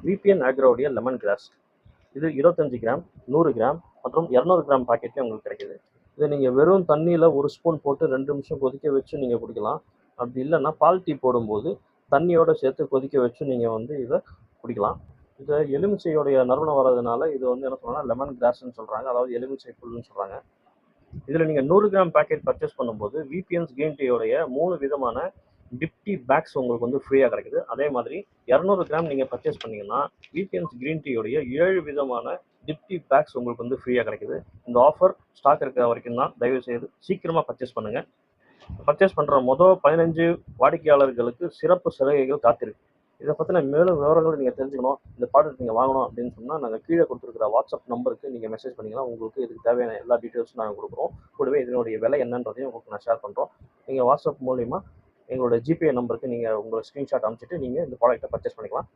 VPN ஆக்ரோடைய lemon grass. இது 25 gram, 100 gram மற்றும் 200 gram பாக்கெட்லேயே உங்களுக்கு கிடைக்குது. இதை நீங்கள் வெறும் தண்ணியில் 1 ஸ்பூன் போட்டு 2 நிமிஷம் கொதிக்க வச்சு நீங்கள் குடிக்கலாம். அப்படி இல்லைன்னா பால் டீ போடும்போது தண்ணியோடு சேர்த்து கொதிக்க வச்சு நீங்கள் இதை குடிக்கலாம். இதை எலுமிச்சையோடைய நறுமணம் வர்றதுனால இது என்ன சொல்கிறாங்கன்னா லெமன் கிராஸ்ன்னு சொல்கிறாங்க, அதாவது எலுமிச்சை புல்லுன்னு சொல்கிறாங்க. இதில் நீங்கள் 100 கிராம் பேக்கெட் பர்ச்சேஸ் பண்ணும்போது விபிஎன்ஸ் கிரீன் டீயோடைய 3 விதமான டிப்டி பேக்ஸ் உங்களுக்கு ஃப்ரீயாக கிடைக்குது. அதே மாதிரி 200 கிராம் நீங்கள் பர்ச்சேஸ் பண்ணிங்கன்னா விபிஎன்ஸ் கிரீன் டீயோடைய 7 விதமான டிப்டி பேக்ஸ் உங்களுக்கு ஃப்ரீயாக கிடைக்குது. இந்த ஆஃபர் ஸ்டாக் இருக்கிற வரைக்கும் தான். தயவு செய்து சீக்கிரமாக பர்ச்சேஸ் பண்ணுங்கள். பர்ச்சேஸ் பண்ணுற மொதல் 15 வாடிக்கையாளர்களுக்கு சிறப்பு சலுகைகள் காத்திருக்கு. இதை பற்றின மேலும் விவரங்களை நீங்கள் தெரிஞ்சுக்கணும், இந்த ப்ராடக்ட் நீங்கள் வாங்கணும் அப்படின்னு சொன்னால் நாங்கள் கீழே கொடுத்துருக்கிற வாட்ஸ்அப் நம்பருக்கு நீங்கள் மெசேஜ் பண்ணிங்கன்னா உங்களுக்கு இதுக்கு தேவையான எல்லா டீட்டெயில்ஸும் நாங்கள் கொடுக்குறோம். கூடவே இதனுடைய விலை என்னன்றதையும் உங்களுக்கு நான் ஷேர் பண்ணுறோம். நீங்கள் வாட்ஸ்அப் மூலிமா எங்களோட ஜிபே நம்பருக்கு நீங்கள் உங்களோட ஸ்க்ரீன்ஷாட் அனுப்பிச்சிட்டு நீங்கள் இந்த ப்ராடக்ட்டை பர்ச்சேஸ் பண்ணிக்கலாம்.